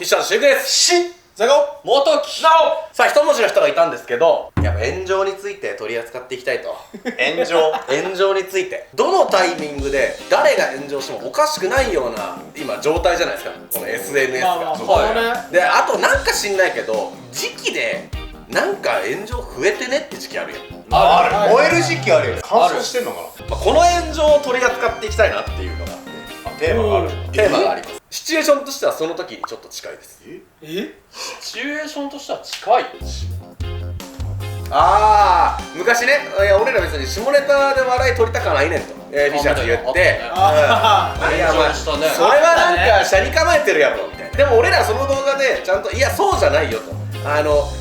一緒のシュウクです。ザコ元木さあ、一文字の人がいたんですけど、やっぱ炎上について取り扱っていきたいと。炎上についてどのタイミングで誰が炎上してもおかしくないような今状態じゃないですか、この SNS が。で、あとなんか知んないけど時期でなんか炎上増えてねって時期あるやん。ある、燃える時期あるよ。乾燥してんのかな。この炎上を取り扱っていきたいなっていうのがテーマがある。テーマがあります。シチュエーションとしてはその時にちょっと近いです。シチュエーションとしては近い。昔ね、いや俺ら別に下ネタで笑い取りたかないねんと、フィッシャーズ言って、いやまあそれはなんか斜に構えてるやろみたいな。でも俺らその動画でちゃんといやそうじゃないよと、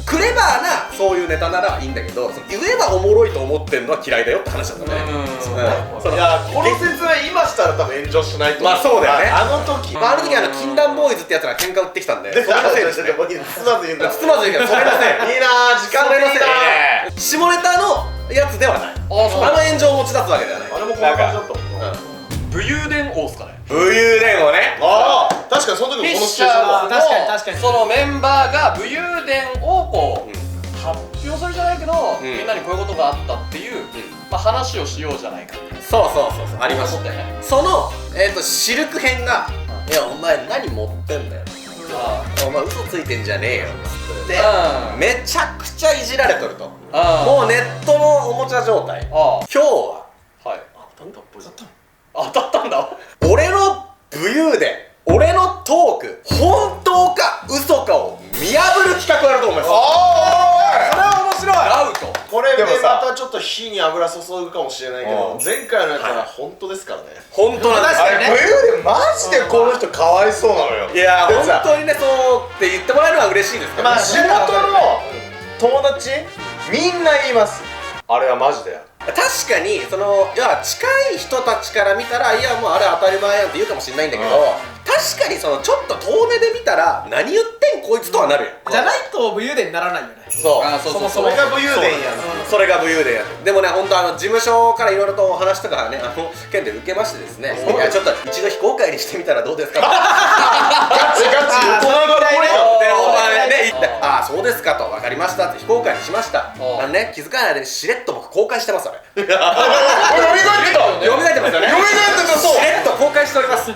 クレバーなそういうネタならいいんだけど、言えばおもろいと思ってんのは嫌いだよって話だったね。いや、この説明今したら多分炎上しないと思う。まあそうだよね。あの時禁断ボーイズってやつら喧嘩売ってきたんで、それのせいですね。つまず言うんだ。つまず言うけどそれのせい。いいなぁ、時間のせいだ。下ネタのやつではない。あの炎上を持ち出すわけではない。あれもこんな感じだったもん。武勇伝王っすかね。武勇伝をね。ああ、確かにその時もこのシチュエーションだ。確かにそのメンバーが武勇伝をこう発表するじゃないけど、みんなにこういうことがあったっていう話をしようじゃないか。そうありましたね。そのシルク編が「いやお前何持ってんだよ」お前嘘ついてんじゃねえよってめちゃくちゃいじられとると。もうネットのおもちゃ状態。今日は当たったんだ。俺の武勇伝、俺のトーク本当か嘘かを見破る企画があると思います。それは面白い。アウト。これでまたちょっと火に油注ぐかもしれないけど、前回のやつは本当ですからね。本当なんですよね。武勇伝マジでこの人かわいそうなのよ。いや本当にね、そうって言ってもらえるのは嬉しいですけど、地元の友達みんな言います。あれはマジだよ。確かにいや近い人たちから見たらいやもうあれ当たり前やんって言うかもしれないんだけど、確かにちょっと遠目で見たら何言ってんこいつとはなるよ。じゃないと武勇伝にならないよね。そうそれが武勇伝やん。それが武勇伝やん。でもね、本当事務所からいろいろとお話とかね、件で受けましてですね、いやちょっと一度非公開にしてみたらどうですかと。ガチ大人がこれでお前ね言って「ああそうですか」と「分かりました」って非公開にしました。気づかない間にしれっと僕公開してます。あれ蘇ってますよね。しれっと公開しております。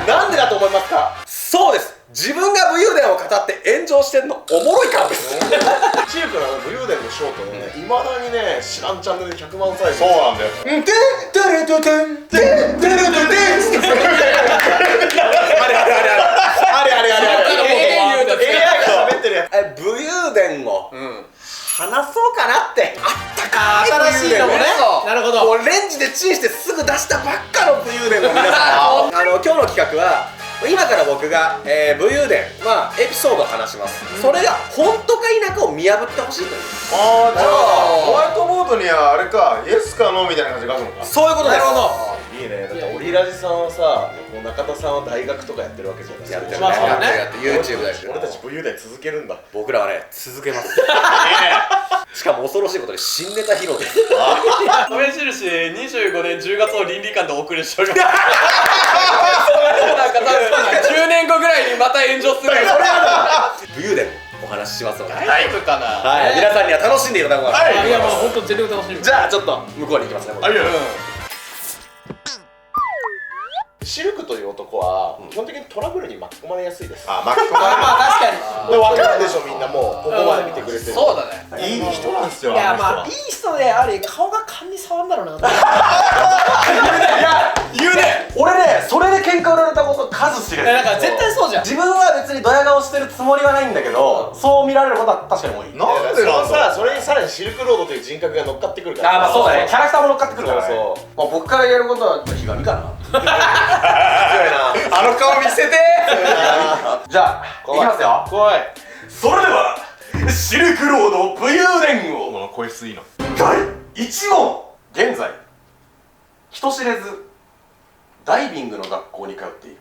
なんでだと思いますか？そうです、自分が武勇伝を語って炎上してんのおもろいからです。チークの武勇伝のショートね、いまだにね、知らんチャンネルで100万再生。そうなんだよ。あれ武勇伝を話そうかなって。あったか新しいのもね。なるほど。もうレンジでチンしてすぐ出したばっかの武勇伝の皆さん、今日の企画は今から僕が武勇伝エピソードを話します。それが本当か否かを見破ってほしいという。じゃあホワイトボードにはあれか、イエスかノーみたいな感じで書くのか。そういうことです。いいね。だってオリラジさんはさ、中田さんは大学とかやってるわけじゃない。やってるね。やって YouTube だし。俺たち武勇伝続けるんだ。僕らはね続けます。しかも恐ろしいことに新ネタ披露です。米印25年10月を倫理観でお送りしております。なんか多分10年後ぐらいにまた炎上する。武勇伝お話ししますので、大丈夫かな。皆さんには楽しんでいただこうかな。いやもう本当全力楽しみ。じゃあちょっと向こうに行きますね。シルクという男は基本的にトラブルに巻き込まれやすいです。まあ確かに。分かるでしょみんな、もうここまで見てくれてる。そうだね。いい人なんですよ。いやまあいい人であり顔が勘に触んだろうな。言うね。俺ねそれで喧嘩売られたこと数知れず。なんか絶対そうじゃん。自分は別にドヤ顔してるつもりはないんだけど、そう見られることは確かに多い。なんでなんだ。それにさらにシルクロードという人格が乗っかってくるから。まあそうだね。キャラクターも乗っかってくるからね。僕からやることはひがみかな。強いな。あの顔見せて。じゃあいきますよ。怖い。それではシルクロード武勇伝をこいついいの。第1問。現在人知れずダイビングの学校に通っている。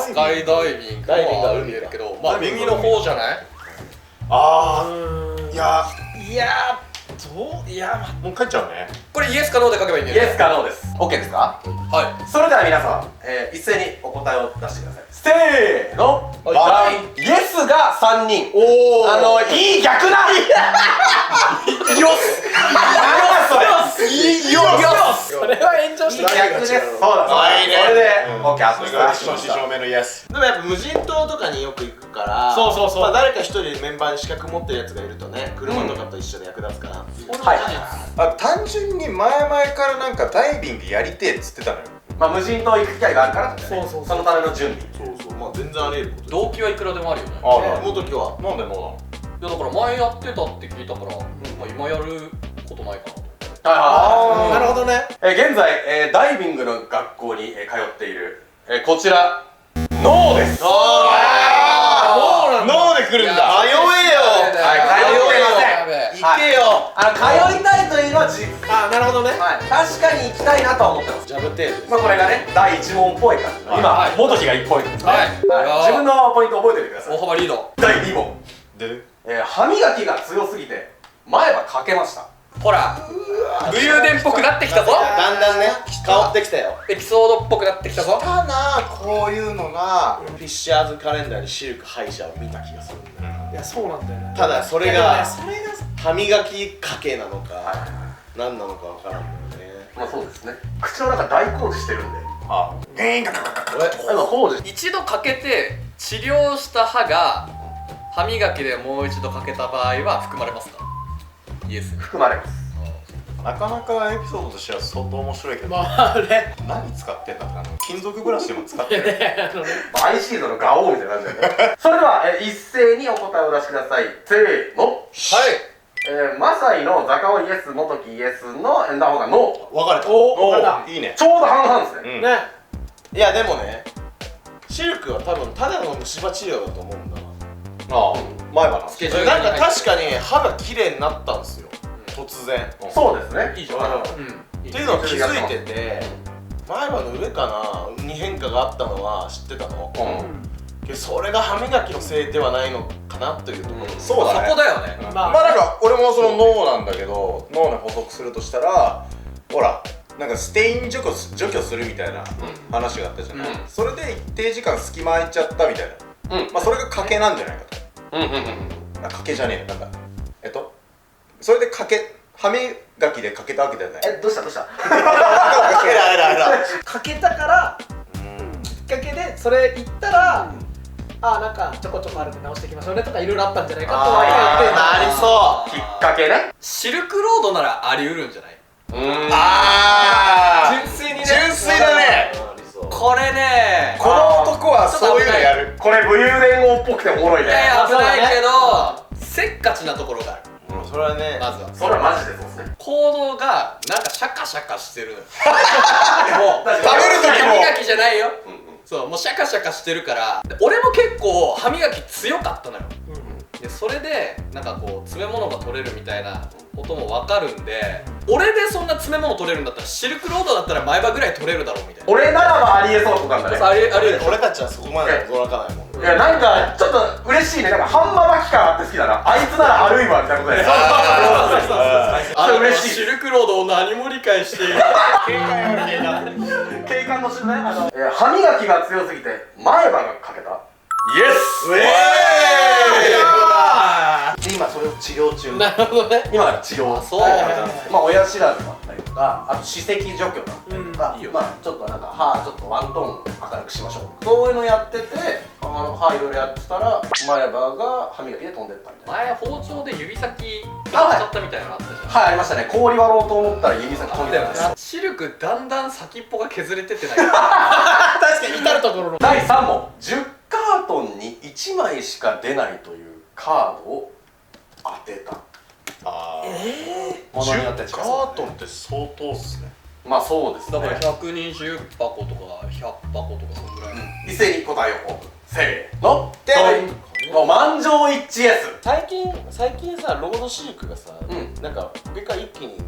スカイダイビングは海だけど、まあ海の方じゃない。いやいやもう帰っちゃうね。これイエスかノーで書けばいいんだよね。イエスかノーです。 OK ですか？はそれでは皆さん、一斉にお答えを出してください。せーの。バイエスが3人。おいい逆な。よし。いいよ。それは炎上してきた。逆です。そうだ。いいね。それで OK アップそれが正正銘のイエス。でもやっぱ無人島とかによく行くからそうそうそうまあ誰か一人メンバーに資格持ってるやつがいるとね車とかと一緒で役立つからはい。単純に前々からなんかダイビングやりてえっつってたのよ。まあ無人島行く機会があるからってね。そうそうそうそのための準備。そうそうまあ全然あり得ることい。動機はいくらでもあるよね。あ元木はなんでもいやだから前やってたって聞いたから、まあ今やることないかなと思って。はなるほどね。現在、ダイビングの学校に、通っている、こちらノーです。そうなんだ。ノーで来るんだ。はい、通ってません。行けよ通いたいというのはあ、なるほどね。はい、確かに行きたいなとは思ってます。ジャブテールまあこれがね、第1問っぽい感じ。今、元木が1ポイントですね。はい自分のポイント覚えておいてください。大幅リード。第2問、で歯磨きが強すぎて前歯かけました。ほら武勇伝っぽくなってきたぞ。だんだんね変わってきたよエピソードっぽくなってきたぞ。ただこういうのがフィッシャーズカレンダーにシルク歯医者を見た気がするんだよいや、そうなんだよね。ただそれいやでもねがそれが歯磨きかけなのか何なのかわからんだよねまあそうですね。口の中大工事してるんで。工事。一度かけて治療した歯が歯磨きでもう一度かけた場合は含まれますか？イエス。含まれます。なかなかエピソードとしては相当面白いけど、まあね。何使ってんだって金属ブラシでも使ってる。アイシードのガオーみたいな感じだよね。それでは、一斉にお答えをお出しください。せーの。はい。マサイのザカオイエス、元木イエスのエンダーホーがノー。分かれたお、あれだ。いいね。ちょうど半々ですね。うんね。いやでもねシルクは多分ただの虫歯治療だと思うんだああ、前歯なんスケジュールなんか確かに歯が綺麗になったんですよ突然そうですね。いいじゃん。っていうのを気づいてて前歯の上かなに変化があったのは知ってたのけどそれが歯磨きのせいではないのかなというところそうだね。そこだよね。まあまあなんか俺もその脳なんだけど、脳に補足するとしたらほらなんかステイン除去するみたいな話があったじゃない、それで一定時間隙間空いちゃったみたいな、まあそれが賭けなんじゃないかと。あ、賭けじゃねえなんかそれで歯磨きでかけたわけじゃない。どうしたどうしたかけたからきっかけでそれ言ったらあ、なんかちょこちょこあるんで直していきましょうねとかいろいろあったんじゃないかとは言ってなりそきっかけね。シルクロードならあり得るんじゃない？あ純粋にね。純粋だね。これね。この男はそういうのやる。これ武勇伝王っぽくておもろいね。いやいや危ないけど、せっかちなところがある。それはねまずはそれはマジでそうですね。行動がなんかシャカシャカしてるのよ。もう食べる時も歯磨きじゃないよ。そうもうシャカシャカしてるからで俺も結構歯磨き強かったのよ。でそれでなんかこう詰め物が取れるみたいなことも分かるんで、俺でそんな詰め物取れるんだったらシルクロードだったら前歯ぐらい取れるだろうみたいな。俺ならばありえそうとかなんだね。ありえる。俺たちはそこまで驚かないもんいやなんかちょっと嬉しいね。なんかハンマー巻き感あって好きだな。あいつなら悪いわみたいなことで。あの嬉しい。シルクロードを何も理解している。警官の人ね、歯磨きが強すぎて前歯が欠けた。イエス。で今それを治療中。なるほどね。今から治療。そうまあ親知らずだったりとか、あと歯石除去だったりとか、まあちょっとなんか歯ちょっとワントーン明るくしましょう。そういうのやってて、歯いろいろやってたら前歯が歯磨きで飛んでったみたいな。前包丁で指先使っちゃったみたいなのあったじゃん。はい、ありましたね。氷割ろうと思ったら指先飛んでたんですよ。シルクだんだん先っぽが削れてってない？確かに至るところの。第3問。10カートンに1枚しか出ないというカードを当てた。ものによって違う。カートンって相当っすね。まあそうですね。だから120箱とか100箱とかそのぐらい。一斉に答えをオープン。せーの。もう満場一致です。最近さロードシルクがさうんなんか上から一気に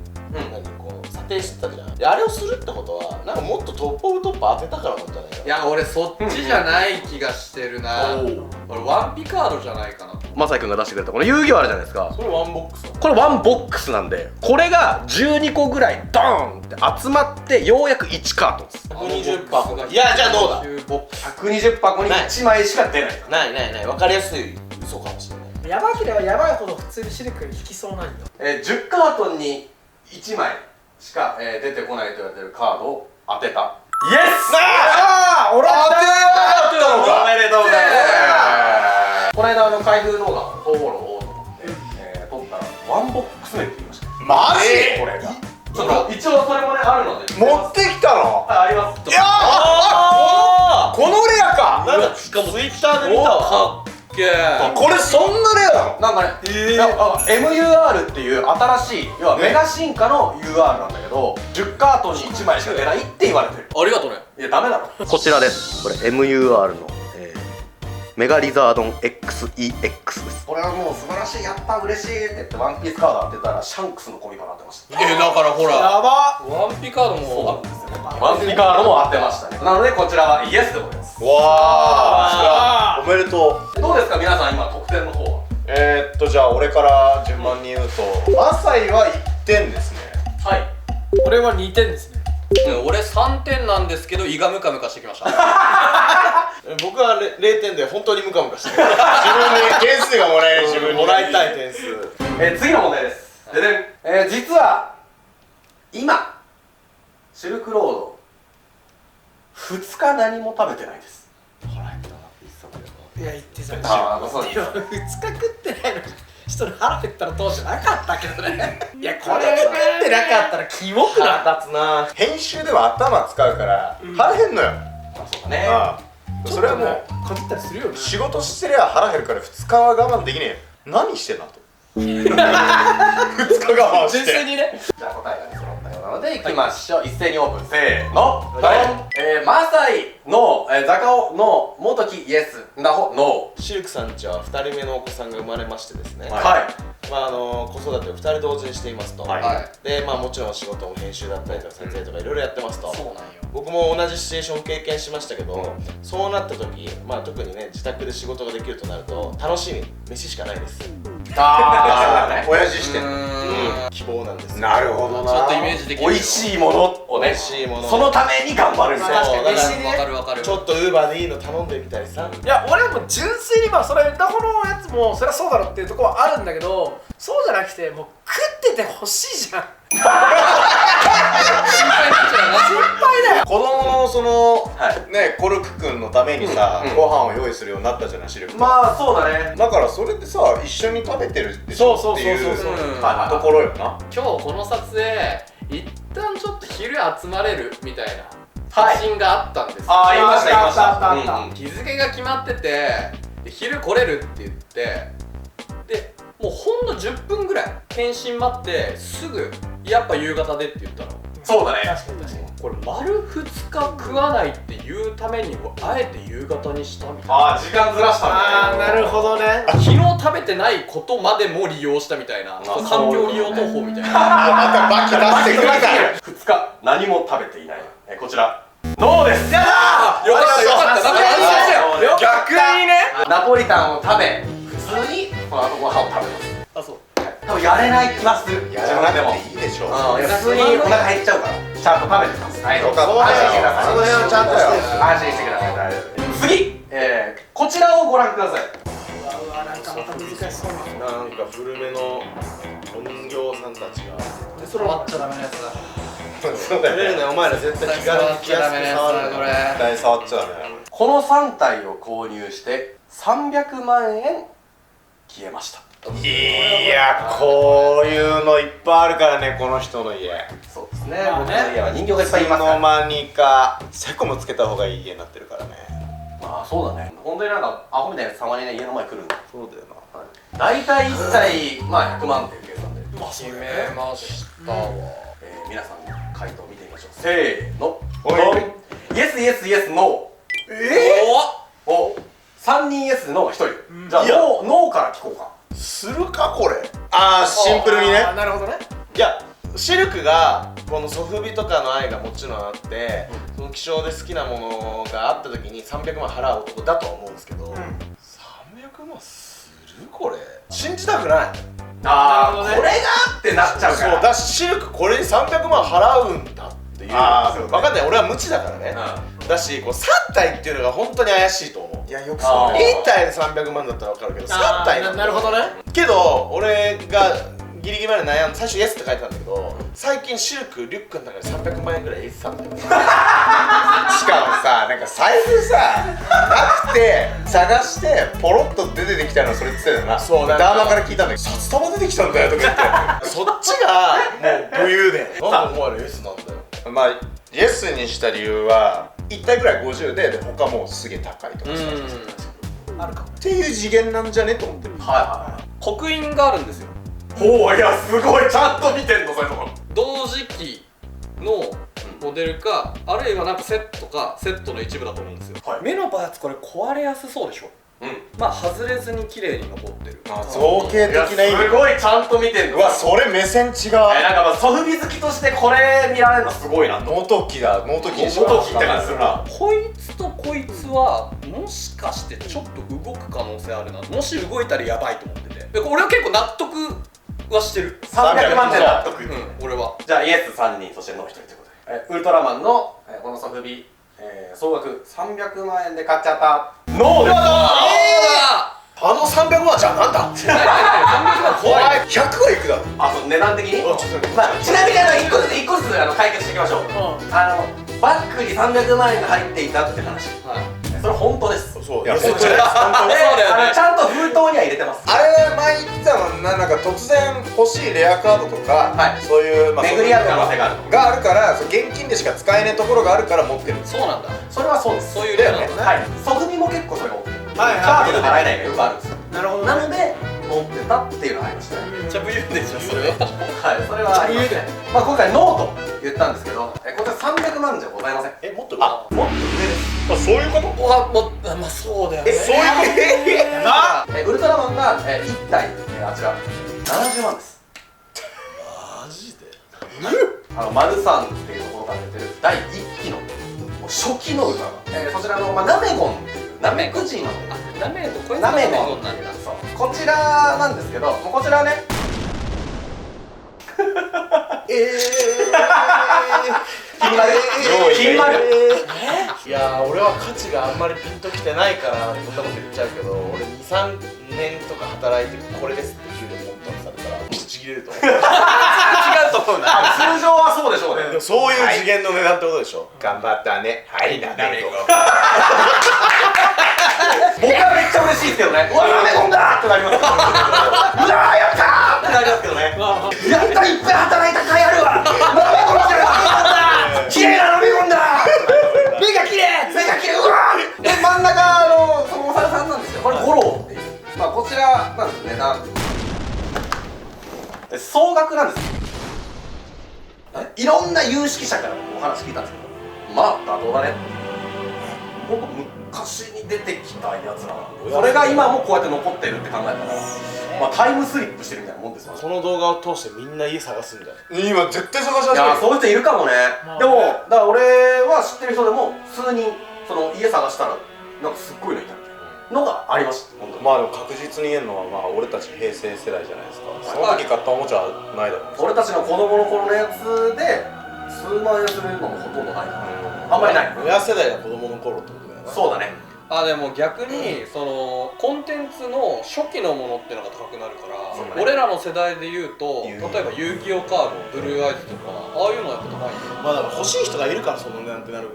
こう査定してたじゃん。であれをするってことはなんかもっとトップオブトップ当てたからなんじゃないかいや俺そっちじゃない気がしてるな。俺ワンピカードじゃないかなと。マサイ君が出してくれたこの遊戯王あるじゃないですか。それワンボックスこれワンボックスなんで、これが12個ぐらいドーンって集まってようやく1カートンです。120箱いやじゃあどうだ120箱に1枚しか出ない。ない分かりやすい嘘かもしれない。やばければやばいほど普通にシルクが引きそうなんよ。10カートンに1枚しか、出てこないと言われてるカードを当てた。イエス。ああ俺はおめでとうございます。この間開封動画をフォローをと思って、撮ったらワンボックス目って言いました。マジこれがちょっと一応それもねあるので持ってきたの？あります。いやーこのレアか。なんかしかもツイッターで見たわ。かっけー。これそんなレアなの？なんかね、MUR っていう新しい要はメガ進化の UR なんだけど、10カートンに1枚しか出ないって言われてる。ありがとうね。いやダメだろ。こちらです。これ MUR の、メガリザードン XEX です。これはもう素晴らしい、やった嬉しいって言ってワンピースカード当てたらシャンクスのコミカド当てました。だからほらやばワンピカードもワンピカードも当てましたね。なのでこちらはイエスでございます。わーおめでとう。どうですか皆さん今得点の方は。じゃあ俺から順番に言うと、マサイは1点ですね。はい。俺は2点ですね。俺3点なんですけど胃がムカムカしてきました。僕は0点で本当にムカムカしてる。自分で点数がもらえる。自分にもらいたい点数。次の問題です。ででん、実は今シルクロード2日何も食べてないです。いや言ってさ、そうです。2日食ってないのに人の腹減ったらどうじゃなかったけどね。いやこれ食ってなかったらキモくない？腹立つな。編集では頭使うから腹減んのよ。そうだね。それはもうかじったりするよね。仕事してりゃ腹減るから2日は我慢できねえよ。何してんのと。2日我慢して。純粋にね。じゃあ答えがね揃ったようなのでいきましょう。一斉にオープン。せーの。マサイのザカオの元木イエスナホノシルクさんちは2人目のお子さんが生まれましてですね、ー。はい。子育てを2人同時にしていますと、はいでもちろん仕事も編集だったりとか撮影とかいろいろやってますと、そうなんよ。僕も同じシチュエーションを経験しましたけど、そうなった時、特にね自宅で仕事ができるとなると楽しみ飯しかないです。あー、親父してんの。希望なんですよ。なるほどな。ちょっとイメージできる。美味しいものをね、美味しいものそのために頑張るんですよ。確かにそう飯ね。わかるわかる。ちょっとウーバーでいいの頼んでみたりさ。いや俺も純粋にそれナホのやつもそりゃそうだろっていうところはあるんだけど、そうじゃなくてもう食っててほしいじゃん。心配になっちゃうな。心配だよ。子供のその、はいねコルク君のためにさ、ご飯を用意するようになったじゃないシルク。まあそうだね。だからそれってさ一緒に食べてるでしょっていうところよな。今日この撮影一旦ちょっと昼集まれるみたいなはい写真があったんですよ。あー言いました言いました。あったうんうん日付が決まっててで昼来れるって言ってでもうほんの10分ぐらい返信待ってすぐやっぱ夕方でって言ったの。そうだね。確かに確かに。これ丸2日食わないっていうためにあえて夕方にしたみたいな。あー、時間ずらしたんだね。なるほどね。昨日食べてないことまでも利用したみたいな環境利用投法みたいな。またバキ出してくるから。 2日何も食べていない。こちらノーです。よかったよかった。なんか安心したよ。逆にね、ナポリタンを食べ普通にこの後ご飯を食べます。あ、そう。多分やれない気がする。やらなくていいでしょ。普通にお腹減っちゃうからちゃんと食べてます。はい、よかったよ。安心してください。その辺はちゃんとよ。安心してください。大丈夫。次、こちらをご覧ください。うわなんかまた難しそうな。なんか古めのお人形さんたちがでそれ割っちゃダメなやつだ。そうだよね。お前ら絶対気軽に気安く触るこれ。絶対触っちゃダメだよ。この3体を購入して300万円消えました。いや、こういうのいっぱいあるからね、この人の家。そうですね。まあね僕の家は人形がいっぱいいますから。いつの間にかセコムつけた方がいい家になってるからね。まあそうだね。本当になんかアホみたいなやつたまにね家の前来るんだ。そうだよな。大体1体まあ100万っていう計算で。決めましたわ。皆さんの回答を見てみましょう。せーの。おいドン。イエスイエスイエスノー。お3人イエスノー1人。じゃあいやノーから聞こうか。するかこれ。ああ、シンプルにね。あーなるほどね。いやシルクがこのソフビとかの愛がもちろんあって、その希少で好きなものがあった時に300万払う男だとは思うんですけど、300万するこれ信じたくない。ああ、なるほどねこれがってなっちゃうから。そうだし、シルクこれに300万払うんだっていう。あーそうね分かんない、俺は無知だからね。だし、こう3体っていうのが本当に怪しいと思う。いやよくあー1体で300万だったら分かるけど、3体なるほどね。けど俺がギリギリまで悩んで最初イエスって書いてたんだけど、最近シルクリュックの中で300万円ぐらい入れてたんだよ。しかもさ、なんか財布さなくて探してポロッと出てきたのそれって言ってたよな。そうなんかダーマから聞いたんだけど札束出てきたんだよとか言ってそっちがもう武勇伝。なんでお前らイエスなんだよ。まあイエスにした理由は1体ぐらい50で他もうすげえ高いとかさあるかも。っていう次元なんじゃねと思ってる。は刻印があるんですよ。いはいはい。ほう、いやすごいちゃんと見てんのそれとも。同時期のモデルか、あるいはなんかセットか、セットの一部だと思うんですよ、はい目のパーツこれ壊れやすそうでしょ。まあ外れずに綺麗に残ってる。あ造形的な意味。すごいちゃんと見てんの。うわそれ目線違う。なんかまあソフビ好きとしてこれ見られるのすごいなと。ノートキだ、ノートキでしょ。ノートキって感じするな。こいつとこいつはもしかしてちょっと動く可能性あるな。もし動いたらやばいと思ってて、で俺は結構納得はしてる。300万で納得。俺は。じゃあイエス3人、そしてノー1人ということで、ウルトラマンの、このソフビ、総額300万円で買っちゃったノーです。あの300万じゃなんだ。300万怖い。100はいくだろ。あ、そう値段的に。ちょっとまあ、ちなみに1個ずつ解決していきましょう。バッグに300万円が入っていたって話。それ本当です。そういやそう本当です。本当でそうだよねちゃんと封筒には入れてます。あれ前言ってたもんな、なんか突然欲しいレアカードとか、はいそういう、まあ、巡り合う可能性があると。があるからそう現金でしか使えないところがあるから持ってる。そうなんだ。それはそうです。そういう例なんだね。はい。ソフビも結構それが多くて、はいはいカードで払えないがよくあるんですよ。なるほど。なので持ってたっていうのがありましたね。めっちゃ武勇伝じゃんそれは。はい、それはありますね。まあ今回ノーと言ったんですけど、こちら300万じゃございません。もっとあ、もっと上です。あ、そういうこと？まあそうだよね。そういうウルトラマンが1体あちら70万です。マジで。マルサンっていうところから出てる第1期のもう初期のウルトラマン、そちらの、ナメゴンっていうナメクジのナメとこいつナメゴンなんだ。そうこちらなんですけど、もうこちらね金丸金丸いやー、俺は価値があんまりピンときてないからこんなこと言っちゃうけど、俺 2,3 年とか働いてこれですって給料コントンされたらぶち切れると思う。違うと思うな。通常はそうでしょうね。でもそういう次元の値段ってことでしょ。頑張ったね。はいなめこ。僕はめっちゃ嬉しいですけどね。うわナメゴンだってなりますけど、うわやったーってなりますけどね。やったいっぱい働いた甲斐あるわ。ナメゴンだ綺麗なナメゴンだ。目が綺麗目が綺麗。うわで真ん中のそのお猿さんなんですよ。これゴローっていう、まあこちらなんですね。総額なんですよ。いろんな有識者からお話聞いたんですけど、まあ妥当だね。ほんと昔に出てきたやつら、それが今もこうやって残ってるって考えたら、まあタイムスリップしてるみたいなもんですよね。この動画を通してみんな家探すんだよ。今絶対探しいや始める。そういう人いるかもね。でもだから俺は知ってる人でも数人その家探したらなんかすっごいのいたみたいなのがありました。本当にまあでも確実に言えるのはまあ俺たち平成世代じゃないですか。その時買ったおもちゃはないだろう。俺たちの子供の頃のやつで数万円するのもほとんどないから、あんまりない。親世代が子供の頃ってことだよな。そうだね。でも逆にそのコンテンツの初期のものっていうのが高くなるから、そうだね俺らの世代で言うと例遊戯えば遊戯王カード、ブルーアイズとかああいうのはやっぱ高いんだよ。まあだから欲しい人がいるからその値段ってなる。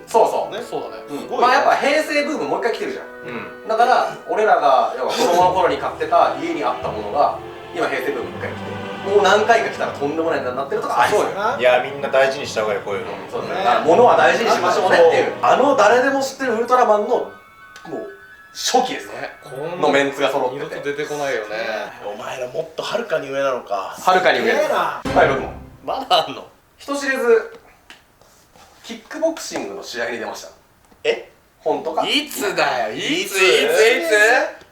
そうそうね。そうだね。すごいねまあやっぱ平成ブームもう一回来てるじゃん。うん。だから俺らが要は子供の頃に買ってた家にあったものが今平成ブームもう一回来て、もう何回か来たらとんでもない値段になってるとかありそうよ。ないやみんな大事にした方がいいこういうの。そうですね。だから物は大事にしましょうねっていう、誰でも知ってるウルトラマンのもう初期ですね。こんのメンツが揃って二度とて、出てこないよね。お前らもっとはるかに上なのか。はるかに上です。すげえな。はい、僕もまだあんの？人知れずキックボクシングの試合に出ました。え？本当か？いつだよ。いつ？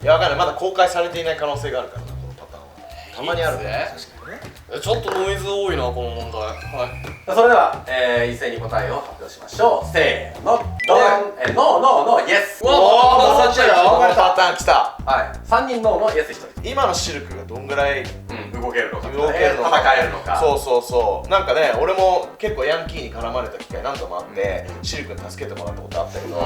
いやわかんない。まだ公開されていない可能性があるからな、このパターンは。たまにあるからね。確かにね。ちょっとノイズ多いなこの問題。はい。それでは、一斉に答えを発表しましょう。せーの、ドン。ノーノーノーイエス。うわそっちだよ。生まれた。あ、来た。はい3人ノーのイエス1人今のシルクがどんぐらい動けるのか動けるのか、戦えるのかそうそうそう。なんかね、俺も結構ヤンキーに絡まれた機会何度もあってシルクに助けてもらったことあったけど、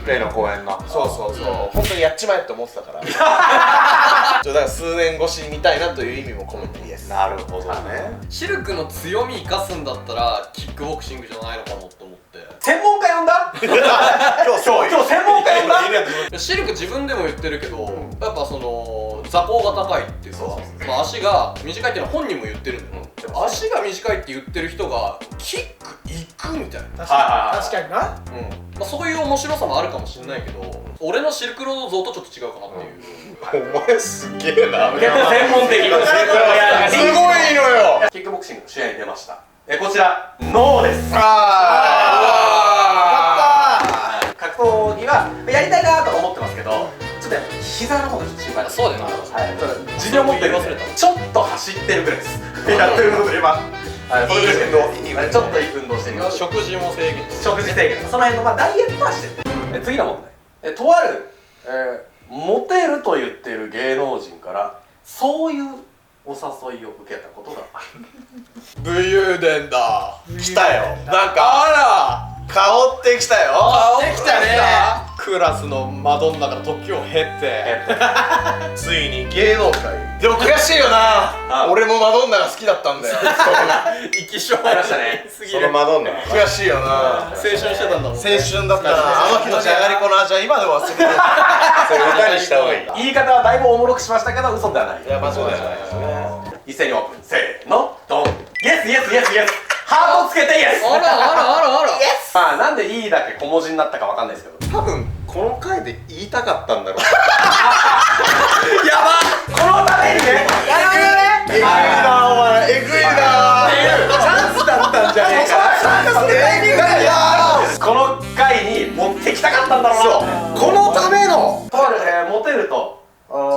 例の公園のそうそうそう、本当にやっちまえって思ってたからだから数年越しに見たいなという意味も込めてイエス。なるほどね。シルクの強み生かすんだったらキックボクシングじゃないのかもと思って専門家呼んだ今日専門家呼んだシルク自分でも言ってるけど、やっぱその座高が高いっていうか、まあ、足が短いっていうのは本人も言ってるんだよ、でも足が短いって言ってる人がキック行くみたいな、確かにな。まあ、そういう面白さもあるかもしれないけど、俺のシルクロード像とちょっと違うかなっていう、お前すげえな。結構専門的すごいのよ。キックボクシングの試合に出ました。こちらノーです。格闘技はやりたいなと思ってますけど、ちょっとやっぱ膝の方がちょっと心配です。そうだよな、はい持病持ってるんでちょっと走ってるぐらいですやってることで今いい運動、ちょっと運動してる。食事も制限して食事制限、その辺のまあダイエットはしてる。次の問題、とある、モテると言ってる芸能人からそういうお誘いを受けたことがある。武勇伝だ。来たよ。なんかあ香ってきたよ。らできたね。クラスのマドンナから時を経てついに芸能界。でも悔しいよな。俺もマドンナが好きだったんだよ。生き証ありましたね。そすぎるのマドンナ悔しいよな。青春してたんだもんね。青春だったな。あの日のじゃがりこの味は今でも忘れてない。それ歌にした方がいい。言い方はだいぶおもろくしましたけど嘘ではない。いや、まあそうじゃないですね。一斉にオープン、せーのドン。イエスイエスイエスイエス、ハートつけてイエス。あらあらあらあら。まあなんで E だけ小文字になったかわかんないですけど、多分この回で言いたかったんだろう。やばこのためにね、えぐいなお前、えぐいな。チャンスだったんじゃねえかな。参加するタイミングだよ。この回に持ってきたかったんだろうな。このためのとある、モテると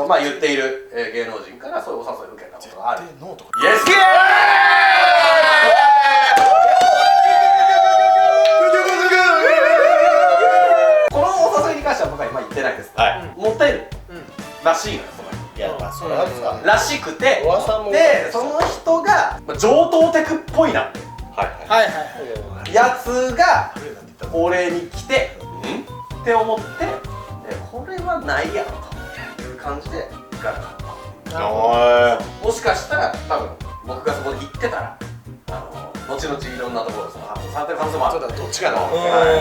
まあ言っている、芸能人からそういうお誘いを受けたことがある。ノーとかイエスイエーこのお誘いに関しては僕は今言ってないです。モテるらしいのよ、その人。いや、まあそれはさ、らしくて、噂もでその人が上等テクっぽいなってはいはいやつが俺に来てって思ってこれはないやろという感じで行かなかった。もしかしたら多分僕がそこで行ってたら後々いろんなところでその発表されてる可能性もある。どっちかな、分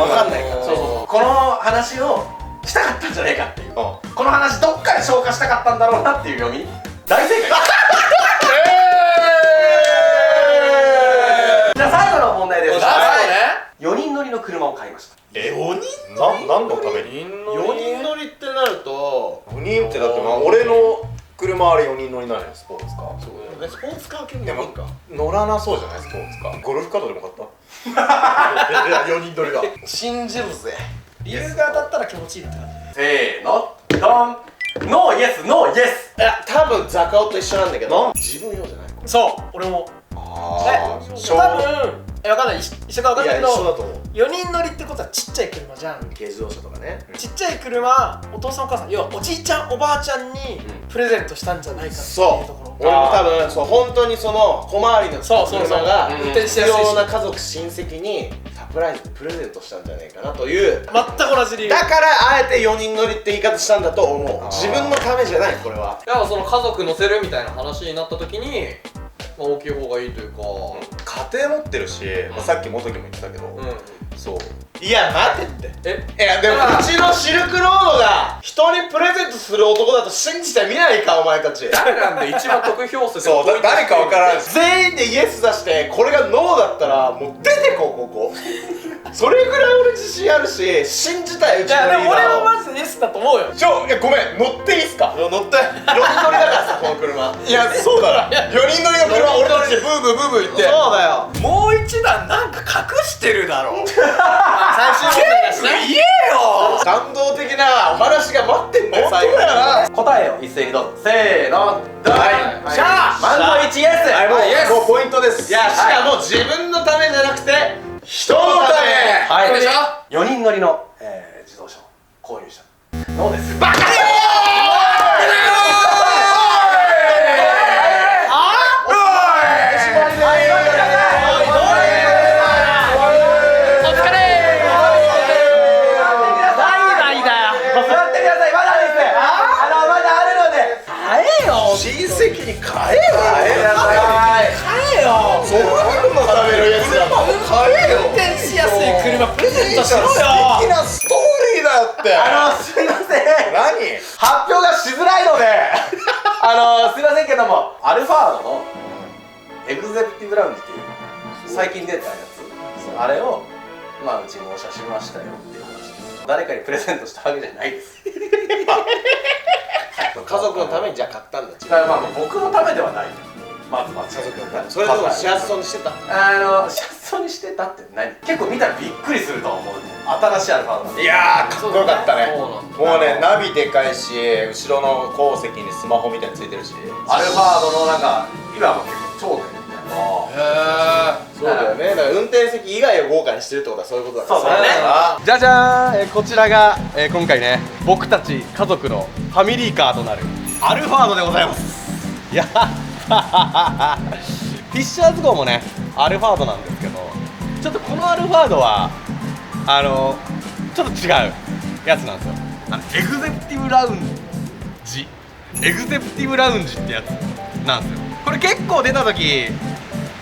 かんないから。そうそうそう、この話をしたかったんじゃねえかっていう、この話どっかで消化したかったんだろうなっていう読み、大正解。じゃあ最後の問題です。4人乗りの車を買いました。4人何のために4人乗りってなると、 4人ってだってまあ俺の車あれ4人乗りなんや、スポーツカー。スポーツカー系でも乗らなそうじゃないスポーツカー。ゴルフカートでも買った。いや、4人乗りだ。信じるぜ。理由が当たったら気持ちいいって感じ。せーのドン。ノーイエスノーイエス。いや、多分ザカオと一緒なんだけど、自分用じゃない。そう俺もああ、多分分かんない、一緒か分かんないけど、一緒だと思う。 4人乗りってことはちっちゃい車じゃん。軽自動車とかね。ちっちゃい車、お父さんお母さん、要はおじいちゃんおばあちゃんにプレゼントしたんじゃないかっていうそうところ。俺も多分そう、本当にその小回りのそうそうそう車が運転し必やすいし要な家族親戚にサプライズでプレゼントしたんじゃないかなという。全く同じ理由。だからあえて4人乗りって言い方したんだと思う。自分のためじゃない、これは。やっぱその家族乗せるみたいな話になった時に、まあ、大きい方がいいというか、家庭持ってるし、まあ、さっき元木も言ってたけど、そういや、待てって。えいや、でもうちのシルクロードが人にプレゼントする男だと信じてみないか、お前たち。誰なんで一番得票数そうだ誰か分からんし、全員でイエス出してこれがノーだったらもう出てこう、ここ。それぐらい俺自信あるし、信じたい、うちのいやでも俺リーダーを。はマジでイエスだと思うよ。いや、ごめん、乗っていいっすか？乗って。4人乗りだからさ、この車。いや、そうだな。4人乗りの車、俺たちでブーブーブーブー言って。そうだよ。もう一段なんか隠してるだろう。最終問題だしね。言えよ。感動的なお話が待ってんだよ、最後。答えを一斉にどうぞ。せーのドン。はい。しゃー満場一致イエス。はい、もイエスうポイントです。いや、しかも自分のためじゃなくて人のため。はいでしょ。 4人乗りの、自動車を購入したノーです。バカ野郎！親戚に買えよ。買えよ。そんなの食べるやつだもん。買えよ。運転しやすい車プレゼントしろよ。素敵なストーリーだよって。すいません、何？発表がしづらいのですいませんけども、アルファードのエグゼクティブラウンジっていう最近出たやつ、あれをまあうち納車しましたよっていう話です。誰かにプレゼントしたわけじゃないです。家族のためにじゃあ買ったんだ。だからまあ僕のためではない。まず家族のため。それでも幸せそうにしてた。幸せそうにしてたって何？結構見たらびっくりすると思うね。新しいアルファードなんで。いやーかっこよかったね。そうもうねナビでかいし、後ろの後席にスマホみたいについてるし。アルファードのなんか今も結構頂点みたいな。そうだよね。だから運転席以外を豪華にしてるってことはそういうことだから。そうだね。じゃじゃーん、こちらが、今回ね僕たち家族のファミリーカーとなるアルファードでございます。やったーフィッシャーズ号もねアルファードなんですけど、ちょっとこのアルファードはちょっと違うやつなんですよ。エグゼクティブラウンジってやつなんですよ。これ結構出た時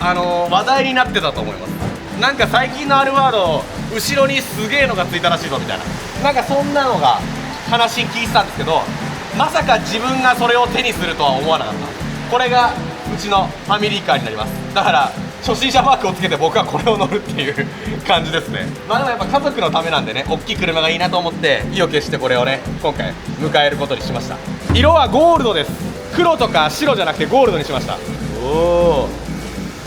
話題になってたと思います。なんか最近のアルファード後ろにすげえのがついたらしいぞみたいな、なんかそんなのが話聞いてたんですけど、まさか自分がそれを手にするとは思わなかった。これがうちのファミリーカーになります。だから初心者マークをつけて僕はこれを乗るっていう感じですね。まあでもやっぱ家族のためなんでね、大きい車がいいなと思って意を決してこれをね今回迎えることにしました。色はゴールドです。黒とか白じゃなくてゴールドにしました。おー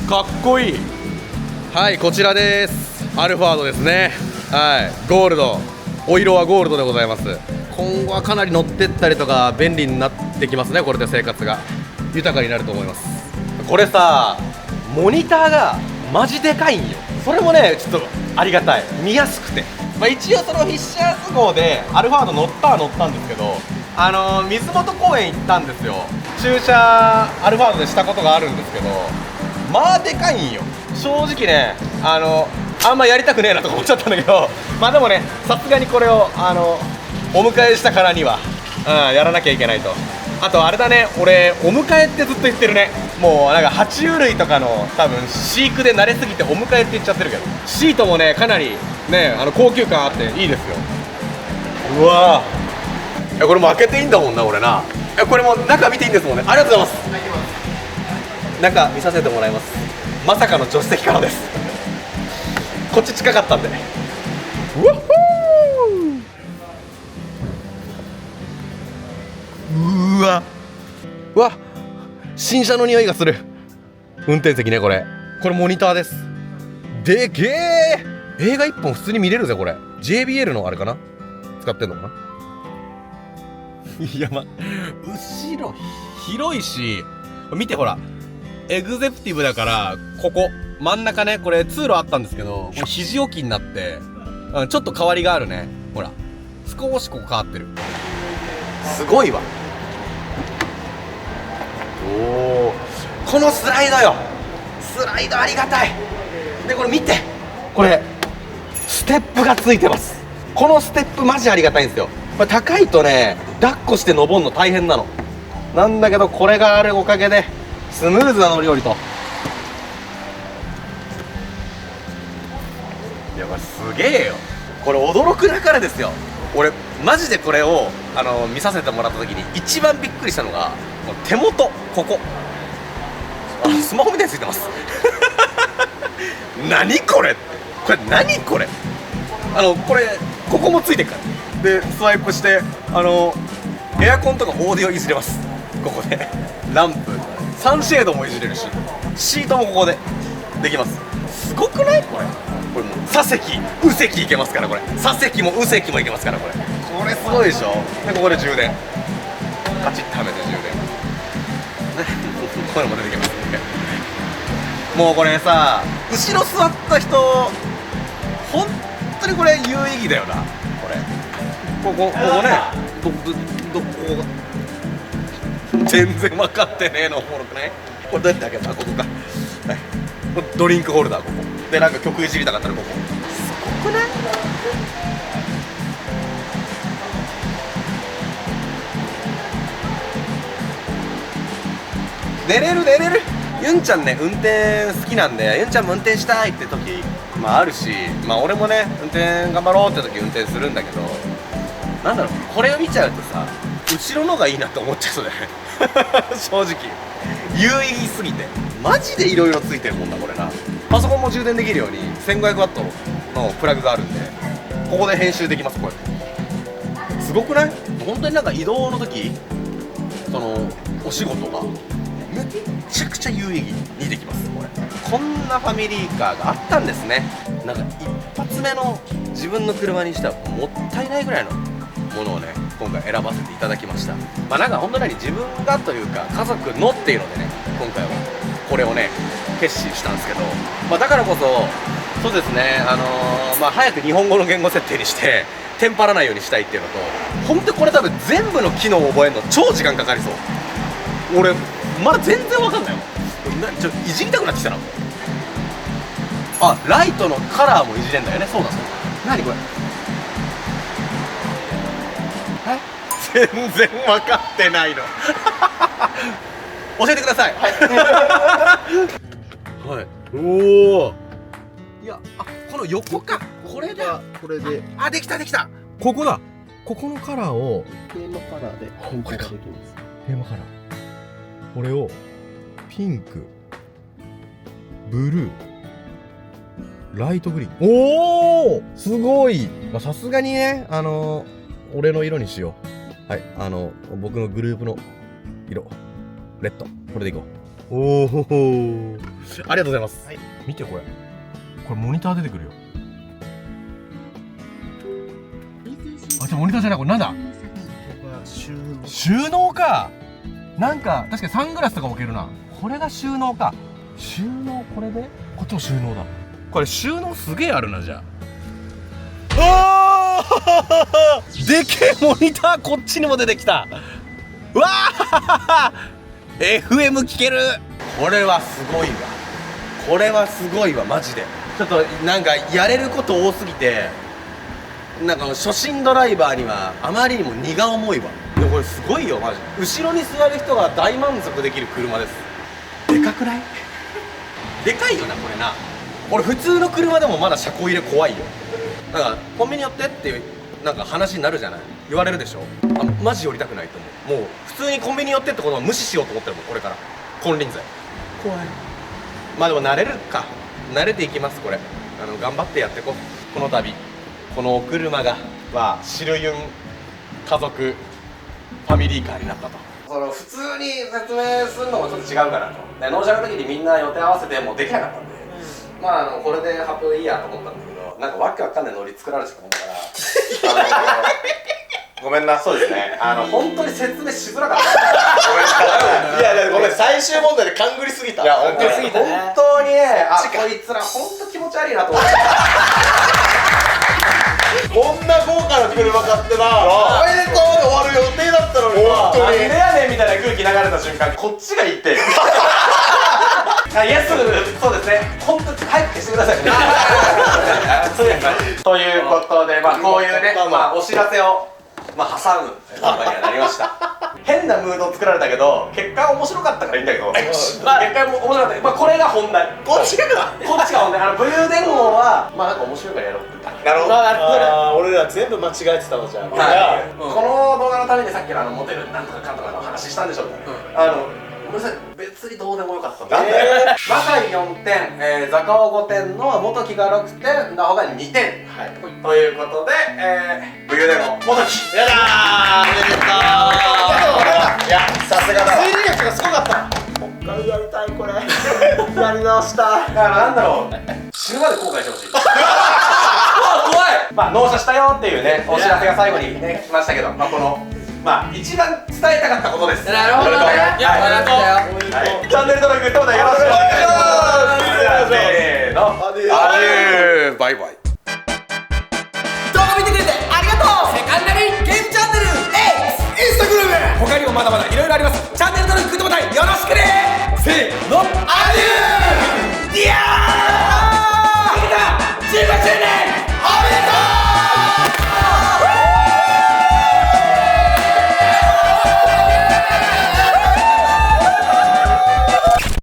かっこいい。はい、こちらです。アルファードですね。はい、ゴールド、お色はゴールドでございます。今後はかなり乗ってったりとか便利になってきますね。これで生活が豊かになると思います。これさ、モニターがマジでかいんよ。それもねちょっとありがたい、見やすくて、一応そのフィッシャーズ号でアルファード乗ったんですけど、水元公園行ったんですよ。駐車アルファードでしたことがあるんですけど、まあでかいんよ正直ね。あんまやりたくねえなとか思っちゃったんだけど、まあでもねさすがにこれをお迎えしたからには、やらなきゃいけないと。あとあれだね、俺お迎えってずっと言ってるね。もうなんか爬虫類とかの多分飼育で慣れすぎてお迎えって言っちゃってるけど、シートもねかなりね高級感あっていいですよ。うわー、これも開けていいんだもんな俺な。これも中見ていいんですもんね。ありがとうございます。中見させてもらいます。まさかの助手席からです。こっち近かったんで。うわっほー、うわうわ、新車の匂いがする。運転席ね、これモニターです。でげえ、映画1本普通に見れるぜこれ。 JBL のあれかな使ってんのかな。いや後ろ広いし、見てほら、エグゼクティブだからここ真ん中ね、これ通路あったんですけど、これ肘置きになって、ちょっと変わりがあるね。ほら少しここ変わってる。すごいわ。おお、このスライドよ、スライドありがたい。でこれ見て、これステップがついてます。このステップマジありがたいんですよ。これ高いとね抱っこして登るの大変なのなんだけど、これがあるおかげでスムーズな乗り降りと。いやこれすげえよ。これ驚くなかれですよ。俺マジでこれを見させてもらった時に一番びっくりしたのが、この手元、ここスマホみたいについてます何これ、これ何これ、これここもついてるからで、スワイプしてエアコンとかオーディオいじれます。ここでランプ、サンシェードもいじれるし、シートもここでできます。すごくない？これもう左席右席いけますから、これ左席も右席もいけますから、これすごいでしょ。でここで充電カチッとはめて充電これも出てきますね。もうこれさ、後ろ座った人本当にこれ有意義だよな。これここね、ここが全然分かってねえのおもろくない？これどうやって開けた？ここか、はい、これドリンクホルダー、ここでなんか曲いじりたかったらここ。すごくない？寝れるユンちゃんね運転好きなんでユンちゃんも運転したいって時まああるし、まあ俺もね運転頑張ろうって時運転するんだけど、なんだろう、これを見ちゃうとさ後ろのがいいなって思っちゃうそうだよね正直有意義すぎてマジでいろいろついてるもんだこれな。パソコンも充電できるように 1500W のプラグがあるんで、ここで編集できます。これすごくない？本当になんか移動の時そのお仕事がめちゃくちゃ有意義にできます。こんなファミリーカーがあったんですね。なんか一発目の自分の車にしてはもったいないぐらいのものをね今回選ばせていただきました。まあなんか本当に自分がというか家族のっていうのでね今回はこれをね決心したんですけど、まあ、だからこそそうですねまあ早く日本語の言語設定にしてテンパらないようにしたいっていうのと、本当これ多分全部の機能を覚えるの超時間かかりそう。俺まだ全然わかんないもん。ちょっといじりたくなってきたな。あ、ライトのカラーもいじれんだよね。そうだそうだ。何これ全然分かってないの教えてください。はい、おお、いや、あ、この横か、これだ、これで、あ、できたできた、ここだ、ここのカラーをテーマカラーで変更ができます。テーマカラー、これをピンク、ブルー、ライトグリーン、おお、すごい。まあさすがにね、俺の色にしよう。はい、僕のグループの色、レッド、これでいこう。おお、ありがとうございます。はい、見てこれモニター出てくるよ。あ、モニターじゃない、これなんだ。収納か。なんか確かにサングラスとか置けるな。これが収納か。収納、これでこっちも収納だ。これ収納すげえあるな。じゃあでけえモニターこっちにも出てきた。うわーFM 聞ける。これはすごいわ。これはすごいわマジで。ちょっとなんかやれること多すぎて、なんか初心ドライバーにはあまりにも荷が重いわ。でこれすごいよマジで。後ろに座る人が大満足できる車です。でかくない？でかいよなこれな。俺普通の車でもまだ車庫入れ怖いよ。なんかコンビニ寄ってっていうなんか話になるじゃない、言われるでしょ。あ、マジ寄りたくないと思う。もう普通にコンビニ寄ってってことを無視しようと思ってるもんこれから。金輪際怖い。まあでも慣れるか、慣れていきます。これ頑張ってやっていこう。この度このお車がシルユン家族ファミリーカーになったと。その普通に説明するのもちょっと違うからと。で納車の時にみんな予定合わせてもうできなかったんで、まあこれで発表でいいやと思ったんだけど、なんかわけわかんないノリ作られちゃったもんだからごめんな。そうですね、本当に説明しづらかったごめんな。いやごめん、最終問題で勘ぐりすぎた。いや本当にすぎたね。本当にね、あ、こいつら本当気持ち悪いなと思ってこんな豪華な車買ってな、おめでとうで終わる予定だったのに、本当になんでやねんみたいな空気流れた瞬間こっちがいいっていや、すぐ、そうですね、本当に早く消してくださいねということで、まあこういうね、まあお知らせをまあ挟むことにはなりました変なムードを作られたけど結果面白かったからいいんだけど、結果面白かった。まあこれが本題、こっちが本題。武勇伝言はまあなんか面白いからやろうって言った。なるほど。ああ、俺ら全部間違えてたわ。じゃあこの動画のためにさっきのモテるなんとかかんとかの話したんでしょうけど、ごめんなさい、別にどうでもよかったんで。マカイ4点、ザカオ5点の元木が6点、なほが2点、はい、ということで、武勇伝言元木やだー、おめでとう。いや、さすがだ。推理力がすごかった。もう一回やりたいこれやり直した。だからなんだろう、死ぬまで後悔してほしい怖い。まあ納車したよっていうねお知らせが最後にね来ましたけど、まあこのまあ一番伝えたかったことです。なるほどね。いや、ありがとう。チャンネル登録、グッドボタンよろしくお願いします。せーの、アデュー、バイバイ。動画見てくれてありがとう。セカンダリー